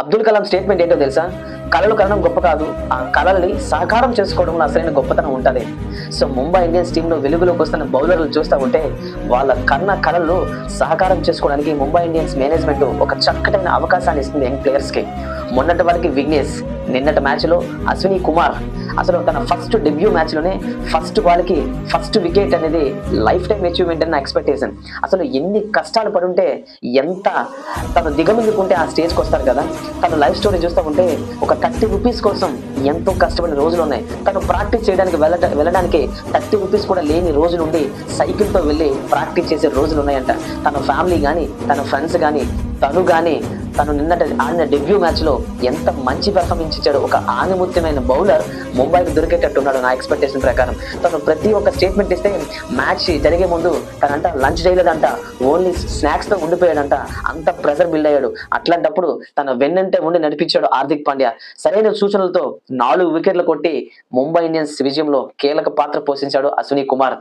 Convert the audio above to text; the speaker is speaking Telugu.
అబ్దుల్ కలాం స్టేట్మెంట్ ఏంటో తెలుసా? కళలు కనడం గొప్ప కాదు, ఆ కళల్ని సాకారం చేసుకోవడంలో అసలైన గొప్పతనం ఉంటది. సో ముంబై ఇండియన్స్ టీంలో వెలుగులోకి వస్తున్న బౌలర్లు చూస్తూ ఉంటే వాళ్ళ కళలు సహకారం చేసుకోవడానికి ముంబై ఇండియన్స్ మేనేజ్మెంట్ ఒక చక్కటైన అవకాశాన్ని ఇస్తుంది యంగ్ ప్లేయర్స్ కి. మొన్నటి వరకు విఘ్నేష్, నిన్నటి మ్యాచ్ లో అశ్విని కుమార్ అసలు తన ఫస్ట్ డెబ్యూ మ్యాచ్ లోనే ఫస్ట్ బాల్ కి ఫస్ట్ వికెట్ అనేది లైఫ్ టైం అచీవ్మెంట్ అన్న ఎక్స్పెక్టేషన్. అసలు ఎన్ని కష్టాలు పడుంటే, ఎంత తను దిగమిందుకుంటే ఆ స్టేజ్కి వస్తారు కదా. తను లైఫ్ స్టోరీ చూస్తూ ఉంటే ఒక 30 రూపీస్ కోసం ఎంతో కష్టపడిన రోజులు ఉన్నాయి. తను ప్రాక్టీస్ చేయడానికి వెళ్ళడానికి 30 రూపీస్ కూడా లేని రోజు నుండి సైకిల్తో వెళ్ళి ప్రాక్టీస్ చేసే రోజులు ఉన్నాయంట. తన ఫ్యామిలీ కానీ, తన ఫ్రెండ్స్ కానీ, తను నిన్నటి ఆడిన డెబ్యూ మ్యాచ్ లో ఎంత మంచి పెర్ఫార్మెన్స్ ఇచ్చాడు. ఒక ఆనిముత్యమైన బౌలర్ ముంబైకి దొరికేటట్టున్నాడు నా ఎక్స్పెక్టేషన్ ప్రకారం. తను ప్రతి ఒక్క స్టేట్మెంట్ ఇస్తే మ్యాచ్ జరిగే ముందు తనంట లంచ్ చేయలేదంట, ఓన్లీ స్నాక్స్ తో ఉండిపోయాడంట. అంత ప్రెజర్ బిల్డ్ అయ్యాడు. అట్లాంటప్పుడు తన వెన్నంటే ఉండి నడిపించాడు హార్దిక్ పాండ్యా. సరైన సూచనలతో 4 వికెట్లు కొట్టి ముంబై ఇండియన్స్ విజయంలో కీలక పాత్ర పోషించాడు అశ్విని కుమార్.